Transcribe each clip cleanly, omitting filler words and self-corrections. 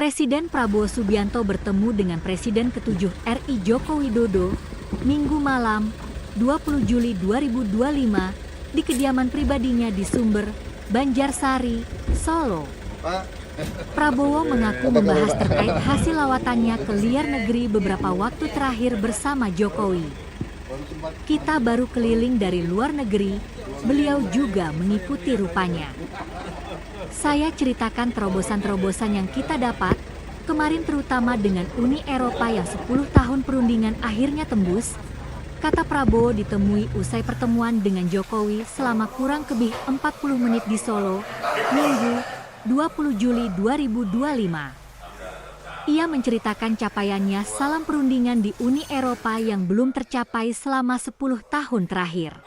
Presiden Prabowo Subianto bertemu dengan Presiden ke-7 RI Joko Widodo, Minggu malam, 20 Juli 2025, di kediaman pribadinya di Sumber, Banjarsari, Solo. Prabowo mengaku membahas terkait hasil lawatannya ke luar negeri beberapa waktu terakhir bersama Jokowi. Kita baru keliling dari luar negeri, beliau juga mengikuti rupanya. Saya ceritakan terobosan-terobosan yang kita dapat, kemarin terutama dengan Uni Eropa yang 10 tahun perundingan akhirnya tembus, kata Prabowo ditemui usai pertemuan dengan Jokowi selama kurang lebih 40 menit di Solo, Minggu, 20 Juli 2025. Ia menceritakan capaiannya salam perundingan di Uni Eropa yang belum tercapai selama 10 tahun terakhir.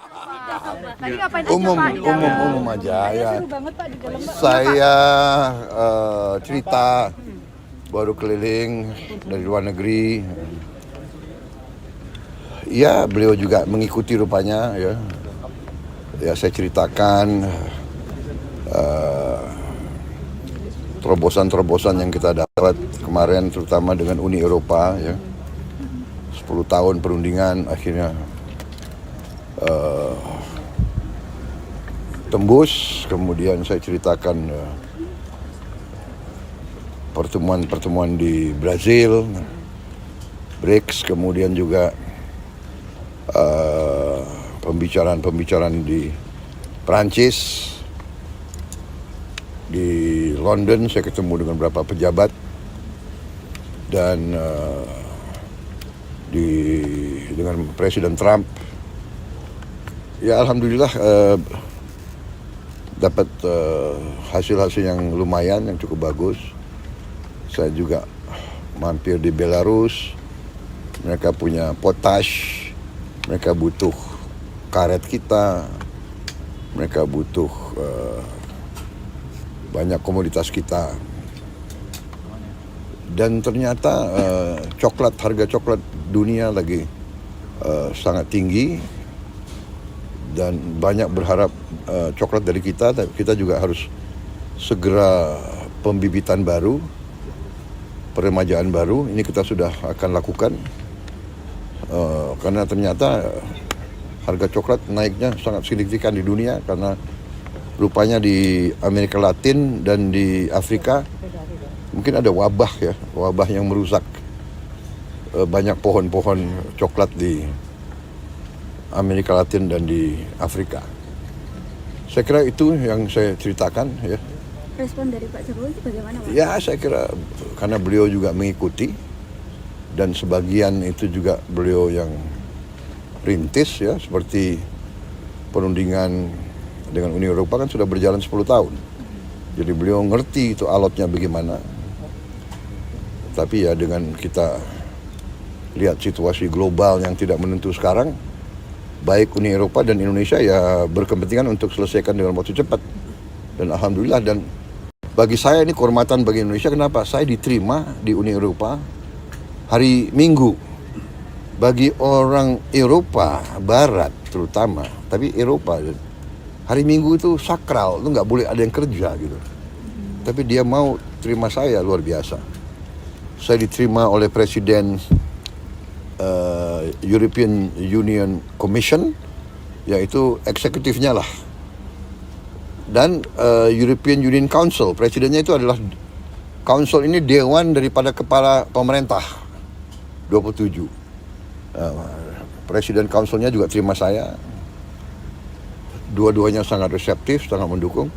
Umum aja ya. Saya cerita baru keliling dari luar negeri. Ya, beliau juga mengikuti rupanya ya. Ya, saya ceritakan terobosan-terobosan yang kita dapat kemarin terutama dengan Uni Eropa ya. 10 tahun perundingan akhirnya tembus. Kemudian saya ceritakan pertemuan-pertemuan di Brazil, BRICS, kemudian juga pembicaraan di Perancis. Di London saya ketemu dengan beberapa pejabat dan dengan Presiden Trump. Ya alhamdulillah dapat hasil-hasil yang lumayan, yang cukup bagus. Saya juga mampir di Belarus. Mereka punya potash, mereka butuh karet kita, mereka butuh banyak komoditas kita. Dan ternyata harga coklat dunia lagi sangat tinggi dan banyak berharap coklat dari kita. Tapi kita juga harus segera pembibitan baru, peremajaan baru. Ini kita sudah akan lakukan karena ternyata harga coklat naiknya sangat signifikan di dunia karena rupanya di Amerika Latin dan di Afrika mungkin ada wabah yang merusak banyak pohon-pohon coklat di Amerika Latin dan di Afrika. Saya kira itu yang saya ceritakan ya. Respon dari Pak Jokowi bagaimana, Pak? Ya, saya kira karena beliau juga mengikuti dan sebagian itu juga beliau yang rintis ya, seperti perundingan dengan Uni Eropa kan sudah berjalan 10 tahun. Jadi beliau ngerti itu alotnya bagaimana. Tapi ya dengan kita lihat situasi global yang tidak menentu sekarang, baik Uni Eropa dan Indonesia ya berkepentingan untuk selesaikan dengan waktu cepat. Dan alhamdulillah, dan bagi saya ini kehormatan bagi Indonesia. Kenapa? Saya diterima di Uni Eropa hari Minggu. Bagi orang Eropa Barat terutama, tapi Eropa hari Minggu itu sakral, itu nggak boleh ada yang kerja gitu. Tapi dia mau terima saya luar biasa. Saya diterima oleh Presiden European Union Commission, yaitu eksekutifnya lah. Dan European Union Council, presidennya itu adalah council ini dewan daripada kepala pemerintah 27. Presiden councilnya juga terima saya. Dua-duanya sangat reseptif, sangat mendukung.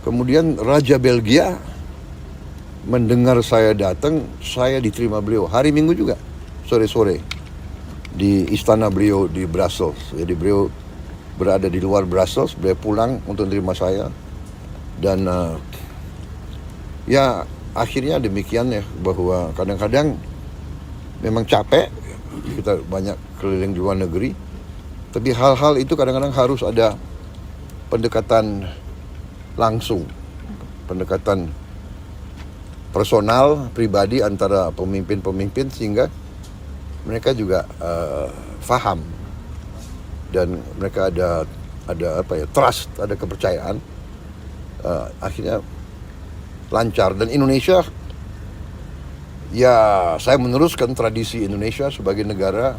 Kemudian Raja Belgia mendengar saya datang, saya diterima beliau hari Minggu juga, sore-sore di istana beliau di Brussels. Jadi beliau berada di luar Brussels, beliau pulang untuk menerima saya. Dan ya akhirnya demikian ya, bahwa kadang-kadang memang capek, kita banyak keliling di luar negeri. Tapi hal-hal itu kadang-kadang harus ada pendekatan langsung, pendekatan personal, pribadi antara pemimpin-pemimpin sehingga mereka juga faham dan mereka ada trust, ada kepercayaan. Akhirnya lancar. Dan Indonesia Ya, saya meneruskan tradisi Indonesia sebagai negara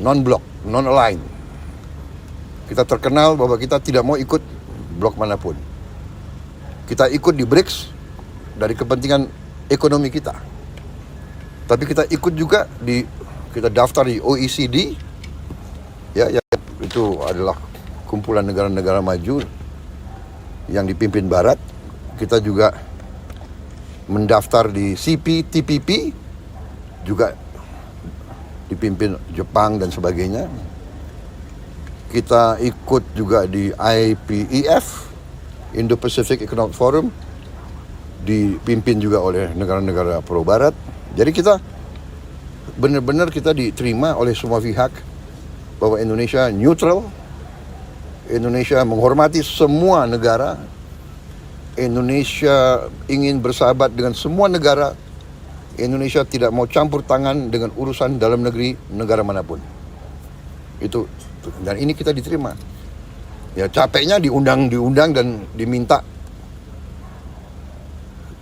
non-blok, non-aligned. Kita terkenal bahwa kita tidak mau ikut blok manapun. Kita ikut di BRICS dari kepentingan ekonomi kita. Tapi kita ikut juga kita daftar di OECD, ya itu adalah kumpulan negara-negara maju yang dipimpin Barat. Kita juga mendaftar di CPTPP, juga dipimpin Jepang dan sebagainya. Kita ikut juga di IPEF, Indo-Pacific Economic Forum, dipimpin juga oleh negara-negara pro Barat. Jadi kita benar-benar kita diterima oleh semua pihak bahwa Indonesia neutral, Indonesia menghormati semua negara, Indonesia ingin bersahabat dengan semua negara, Indonesia tidak mau campur tangan dengan urusan dalam negeri negara manapun. Itu, dan ini kita diterima. Ya capeknya diundang dan diminta,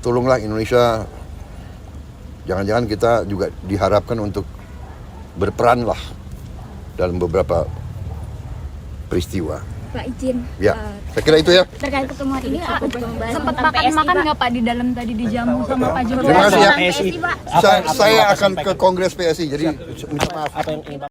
tolonglah Indonesia. Jangan-jangan kita juga diharapkan untuk berperan lah dalam beberapa peristiwa. Pak izin. Ya, saya kira itu ya. Terkait pertemuan ini apa Sempat makan nggak Pak di dalam tadi dijamu sama Pak Jokowi? Terima kasih ya. PSI, Pak. Saya akan ke Kongres PSI, jadi minta maaf.